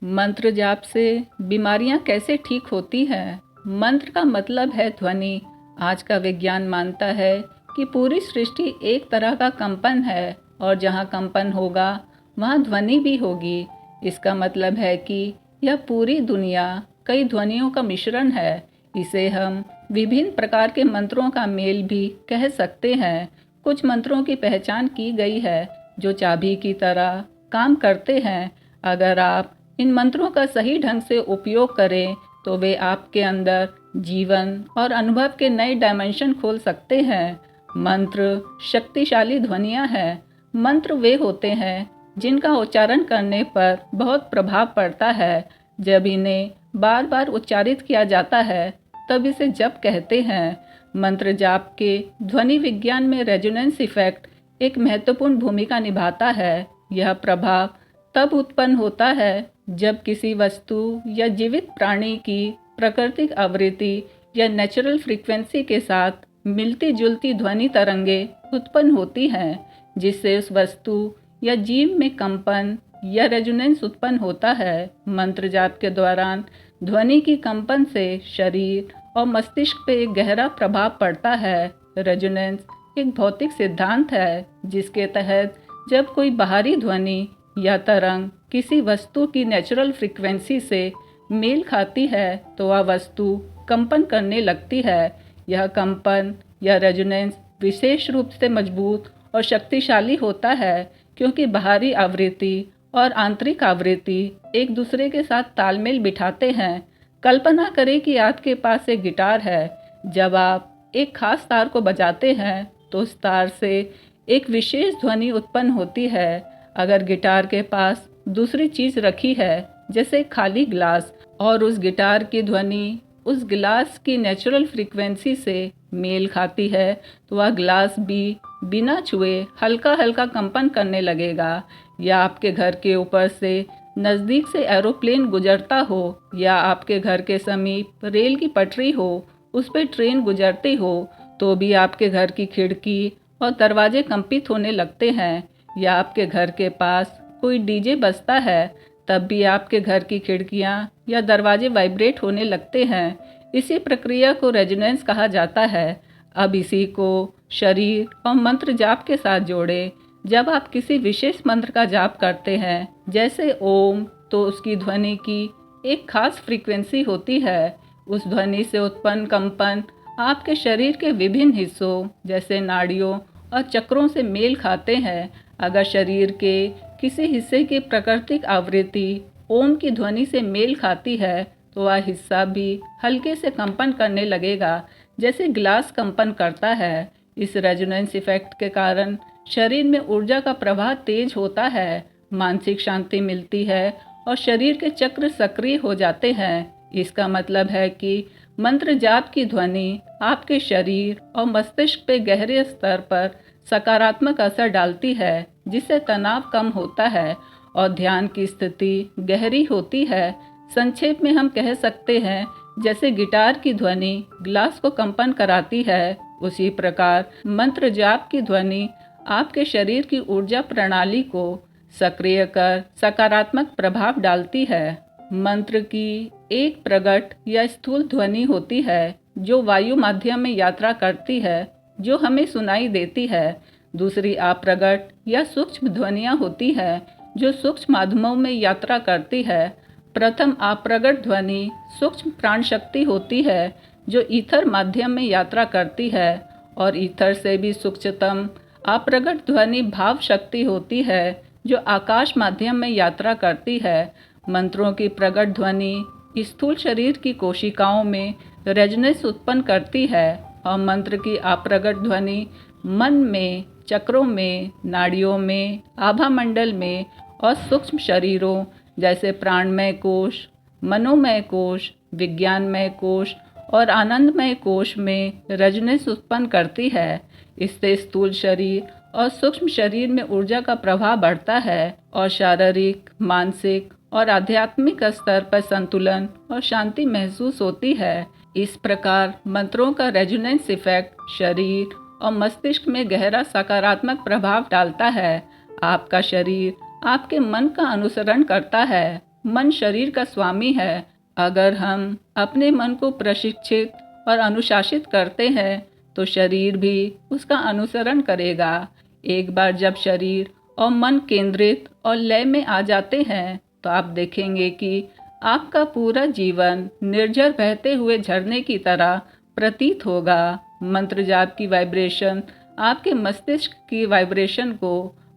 मंत्र जाप से बीमारियां कैसे ठीक होती हैं? मंत्र का मतलब है ध्वनि। आज का विज्ञान मानता है कि पूरी सृष्टि एक तरह का कंपन है और जहाँ कंपन होगा वहाँ ध्वनि भी होगी। इसका मतलब है कि यह पूरी दुनिया कई ध्वनियों का मिश्रण है। इसे हम विभिन्न प्रकार के मंत्रों का मेल भी कह सकते हैं। कुछ मंत्रों की पहचान की गई है जो चाबी की तरह काम करते हैं। अगर आप इन मंत्रों का सही ढंग से उपयोग करें तो वे आपके अंदर जीवन और अनुभव के नए डायमेंशन खोल सकते हैं। मंत्र शक्तिशाली ध्वनियाँ हैं। मंत्र वे होते हैं जिनका उच्चारण करने पर बहुत प्रभाव पड़ता है। जब इन्हें बार बार उच्चारित किया जाता है तब इसे जप कहते हैं। मंत्र जाप के ध्वनि विज्ञान में रेजोनेंस इफेक्ट एक महत्वपूर्ण भूमिका निभाता है। यह प्रभाव तब उत्पन्न होता है जब किसी वस्तु या जीवित प्राणी की प्राकृतिक आवृत्ति या नेचुरल फ्रीक्वेंसी के साथ मिलती जुलती ध्वनि तरंगे उत्पन्न होती हैं, जिससे उस वस्तु या जीव में कंपन या रेजोनेंस उत्पन्न होता है। मंत्र जाप के दौरान ध्वनि की कंपन से शरीर और मस्तिष्क पे एक गहरा प्रभाव पड़ता है। रेजोनेंस एक भौतिक सिद्धांत है जिसके तहत जब कोई बाहरी ध्वनि या तरंग किसी वस्तु की नेचुरल फ्रीक्वेंसी से मेल खाती है तो वह वस्तु कंपन करने लगती है। यह कंपन या रेजोनेंस विशेष रूप से मजबूत और शक्तिशाली होता है क्योंकि बाहरी आवृत्ति और आंतरिक आवृत्ति एक दूसरे के साथ तालमेल बिठाते हैं। कल्पना करें कि आपके पास एक गिटार है। जब आप एक खास तार को बजाते हैं तो उस तार से एक विशेष ध्वनि उत्पन्न होती है। अगर गिटार के पास दूसरी चीज़ रखी है जैसे खाली ग्लास और उस गिटार की ध्वनि उस गिलास की नेचुरल फ्रीक्वेंसी से मेल खाती है तो वह ग्लास भी बिना छुए हल्का हल्का कंपन करने लगेगा। या आपके घर के ऊपर से नज़दीक से एरोप्लेन गुजरता हो या आपके घर के समीप रेल की पटरी हो, उस पर ट्रेन गुजरती हो तो भी आपके घर की खिड़की और दरवाजे कंपित होने लगते हैं। या आपके घर के पास कोई डीजे बजता है तब भी आपके घर की खिड़कियां या दरवाजे वाइब्रेट होने लगते हैं। इसी प्रक्रिया को रेजोनेंस कहा जाता है। अब इसी को शरीर और मंत्र जाप के साथ जोड़ें। जब आप किसी विशेष मंत्र का जाप करते हैं जैसे ओम, तो उसकी ध्वनि की एक खास फ्रीक्वेंसी होती है। उस ध्वनि से उत्पन्न कंपन आपके शरीर के विभिन्न हिस्सों जैसे नाड़ियों और चक्रों से मेल खाते हैं। अगर शरीर के किसी हिस्से की प्राकृतिक आवृत्ति ओम की ध्वनि से मेल खाती है तो वह हिस्सा भी हल्के से कंपन करने लगेगा जैसे ग्लास कंपन करता है। इस रेजोनेंस इफेक्ट के कारण शरीर में ऊर्जा का प्रवाह तेज होता है, मानसिक शांति मिलती है और शरीर के चक्र सक्रिय हो जाते हैं। इसका मतलब है कि मंत्र जाप की ध्वनि आपके शरीर और मस्तिष्क पे गहरे स्तर पर सकारात्मक असर डालती है, जिससे तनाव कम होता है और ध्यान की स्थिति गहरी होती है। संक्षेप में हम कह सकते हैं जैसे गिटार की ध्वनि ग्लास को कंपन कराती है, उसी प्रकार मंत्र जाप की ध्वनि आपके शरीर की ऊर्जा प्रणाली को सक्रिय कर सकारात्मक प्रभाव डालती है। मंत्र की एक प्रकट या स्थूल ध्वनि होती है जो वायु माध्यम में यात्रा करती है, जो हमें सुनाई देती है। दूसरी अप्रगट या सूक्ष्म ध्वनियाँ होती है जो सूक्ष्म माध्यमों में यात्रा करती है। प्रथम अप्रगट ध्वनि सूक्ष्म प्राण शक्ति होती है जो ईथर माध्यम में यात्रा करती है और ईथर से भी सूक्ष्मतम अप्रगट ध्वनि भाव शक्ति होती है जो आकाश माध्यम में यात्रा करती है। मंत्रों की प्रगट ध्वनि स्थूल शरीर की कोशिकाओं में रेजोनेंस उत्पन्न करती है और मंत्र की अप्रगट ध्वनि मन में, चक्रों में, नाड़ियों में, आभा मंडल में और सूक्ष्म शरीरों जैसे प्राणमय कोश, मनोमय कोश, विज्ञानमय कोश और आनंदमय कोश में रेजोनेंस उत्पन्न करती है। इससे स्थूल शरीर और सूक्ष्म शरीर में ऊर्जा का प्रवाह बढ़ता है और शारीरिक, मानसिक और आध्यात्मिक स्तर पर संतुलन और शांति महसूस होती है। इस प्रकार मंत्रों का रेजोनेंस इफेक्ट शरीर और मस्तिष्क में गहरा सकारात्मक प्रभाव डालता है। आपका शरीर आपके मन का अनुसरण करता है मन शरीर का स्वामी है। अगर हम अपने मन को प्रशिक्षित और अनुशासित करते हैं तो शरीर भी उसका अनुसरण करेगा। एक बार जब शरीर और मन केंद्रित और लय में आ जाते हैं तो आप देखेंगे कि आपका पूरा जीवन निर्झर बहते हुए झरने की तरह प्रतीत होगा। मंत्र जाप की वाइब्रेशन आपके मस्तिष्क की वाइब्रेशन को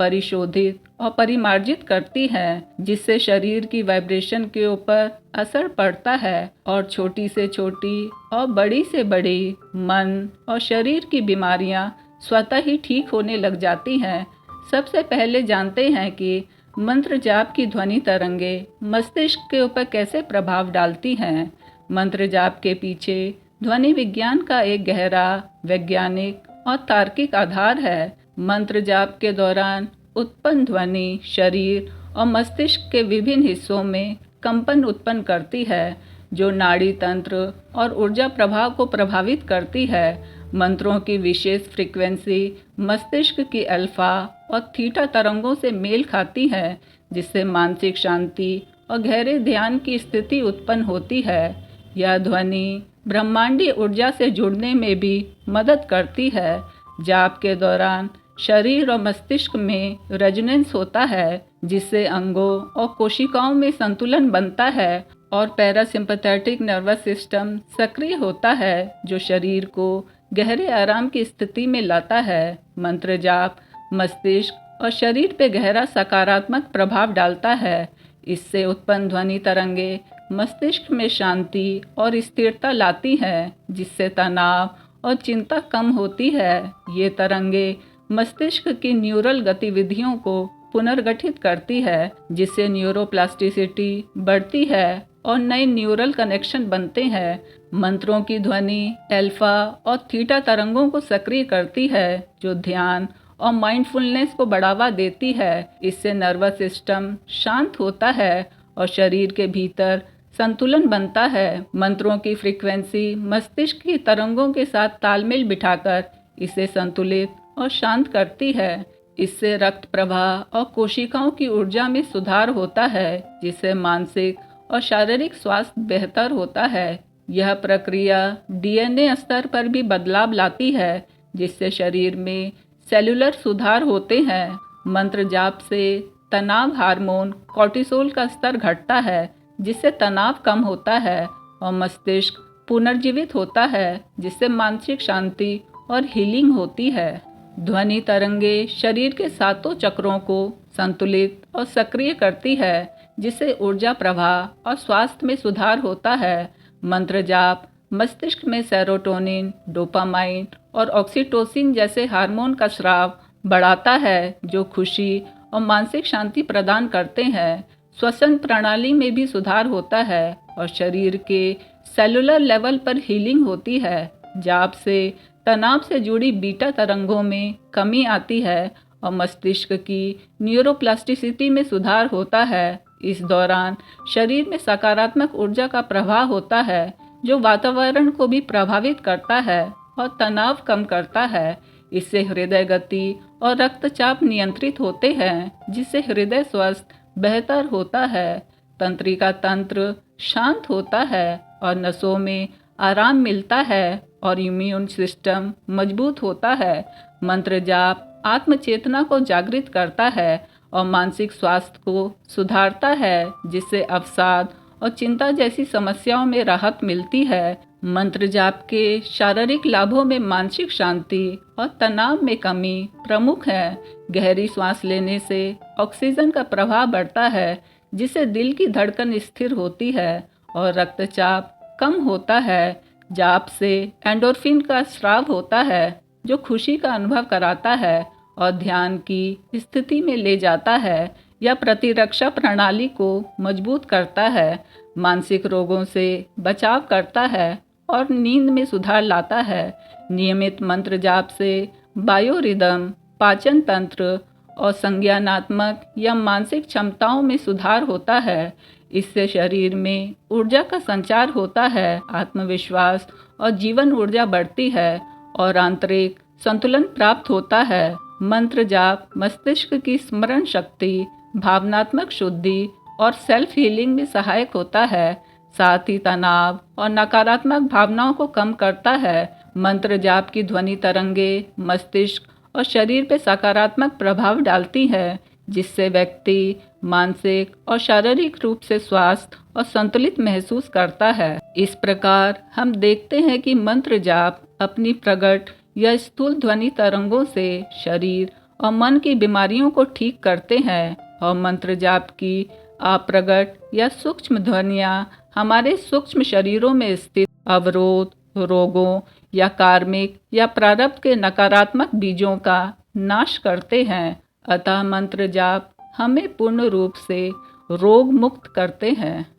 परिशोधित और परिमार्जित करती है, जिससे शरीर की वाइब्रेशन के ऊपर असर पड़ता है और छोटी से छोटी और बड़ी से बड़ी मन और शरीर की बीमारियां स्वतः ही ठीक होने लग जाती हैं। सबसे पहले जानते हैं कि मंत्र जाप की ध्वनि तरंगे मस्तिष्क के ऊपर कैसे प्रभाव डालती हैं। मंत्र जाप के पीछे ध्वनि विज्ञान का एक गहरा वैज्ञानिक और तार्किक आधार है। मंत्र जाप के दौरान उत्पन्न ध्वनि शरीर और मस्तिष्क के विभिन्न हिस्सों में कंपन उत्पन्न करती है, जो नाड़ी तंत्र और ऊर्जा प्रवाह को प्रभावित करती है। मंत्रों की विशेष फ्रीक्वेंसी मस्तिष्क की अल्फा और थीटा तरंगों से मेल खाती है, जिससे मानसिक शांति और गहरे ध्यान की स्थिति उत्पन्न होती है। यह ध्वनि ब्रह्मांडीय ऊर्जा से जुड़ने में भी मदद करती है। जाप के दौरान शरीर और मस्तिष्क में रेजोनेंस होता है, जिससे अंगों और कोशिकाओं में संतुलन बनता है और पैरासिम्पैथेटिक नर्वस सिस्टम सक्रिय होता है, जो शरीर को गहरे आराम की स्थिति में लाता है। मंत्र जाप मस्तिष्क और शरीर पर गहरा सकारात्मक प्रभाव डालता है। इससे उत्पन्न ध्वनि तरंगे मस्तिष्क में शांति और स्थिरता लाती हैं, जिससे तनाव और चिंता कम होती है। ये तरंगे मस्तिष्क की न्यूरल गतिविधियों को पुनर्गठित करती है, जिससे न्यूरोप्लास्टिसिटी बढ़ती है और नए न्यूरल कनेक्शन बनते हैं। मंत्रों की ध्वनि अल्फा और थीटा तरंगों को सक्रिय करती है, जो ध्यान और माइंडफुलनेस को बढ़ावा देती है। इससे नर्वस सिस्टम शांत होता है और शरीर के भीतर संतुलन बनता है। मंत्रों की फ्रीक्वेंसी मस्तिष्क की तरंगों के साथ तालमेल बिठाकर इसे संतुलित और शांत करती है। इससे रक्त प्रवाह और कोशिकाओं की ऊर्जा में सुधार होता है, जिससे मानसिक और शारीरिक स्वास्थ्य बेहतर होता है। यह प्रक्रिया डीएनए स्तर पर भी बदलाव लाती है, जिससे शरीर में सेलुलर सुधार होते हैं। मंत्र जाप से तनाव हार्मोन कॉर्टिसोल का स्तर घटता है, जिससे तनाव कम होता है और मस्तिष्क पुनर्जीवित होता है, जिससे मानसिक शांति और हीलिंग होती है। ध्वनि तरंगे शरीर के सातों चक्रों को संतुलित और सक्रिय करती है, जिससे ऊर्जा प्रवाह और स्वास्थ्य में सुधार होता है। मंत्र जाप मस्तिष्क में सेरोटोनिन, डोपामाइन और ऑक्सीटोसिन जैसे हार्मोन का स्राव बढ़ाता है, जो खुशी और मानसिक शांति प्रदान करते हैं। श्वसन प्रणाली में भी सुधार होता है और शरीर के सेलुलर लेवल पर हीलिंग होती है। जाप से तनाव से जुड़ी बीटा तरंगों में कमी आती है और मस्तिष्क की न्यूरोप्लास्टिसिटी में सुधार होता है। इस दौरान शरीर में सकारात्मक ऊर्जा का प्रवाह होता है, जो वातावरण को भी प्रभावित करता है और तनाव कम करता है। इससे हृदय गति और रक्तचाप नियंत्रित होते हैं, जिससे हृदय स्वास्थ्य बेहतर होता है। तंत्रिका तंत्र शांत होता है और नसों में आराम मिलता है और इम्यून सिस्टम मजबूत होता है। मंत्र जाप आत्मचेतना को जागृत करता है और मानसिक स्वास्थ्य को सुधारता है, जिससे अवसाद और चिंता जैसी समस्याओं में राहत मिलती है। मंत्र जाप के शारीरिक लाभों में मानसिक शांति और तनाव में कमी प्रमुख है। गहरी सांस लेने से ऑक्सीजन का प्रवाह बढ़ता है, जिससे दिल की धड़कन स्थिर होती है और रक्तचाप कम होता है। जाप से एंडोर्फिन का स्राव होता है, जो खुशी का अनुभव कराता है और ध्यान की स्थिति में ले जाता है। यह प्रतिरक्षा प्रणाली को मजबूत करता है, मानसिक रोगों से बचाव करता है और नींद में सुधार लाता है। नियमित मंत्र जाप से बायोरिदम, पाचन तंत्र और संज्ञानात्मक या मानसिक क्षमताओं में सुधार होता है। इससे शरीर में ऊर्जा का संचार होता है, आत्मविश्वास और जीवन ऊर्जा बढ़ती है और आंतरिक संतुलन प्राप्त होता है। मंत्र जाप मस्तिष्क की स्मरण शक्ति, भावनात्मक शुद्धि और सेल्फ हीलिंग में सहायक होता है। साथ ही तनाव और नकारात्मक भावनाओं को कम करता है। मंत्र जाप की ध्वनि तरंगे मस्तिष्क और शरीर पर सकारात्मक प्रभाव डालती है, जिससे व्यक्ति मानसिक और शारीरिक रूप से स्वस्थ और संतुलित महसूस करता है। इस प्रकार हम देखते हैं कि मंत्र जाप अपनी प्रकट या स्थूल ध्वनि तरंगों से शरीर और मन की बीमारियों को ठीक करते हैं, और मंत्र जाप की अप्रगट या सूक्ष्म ध्वनियाँ हमारे सूक्ष्म शरीरों में स्थित अवरोध, रोगों या कार्मिक या प्रारब्ध के नकारात्मक बीजों का नाश करते हैं। अतः मंत्र जाप हमें पूर्ण रूप से रोग मुक्त करते हैं।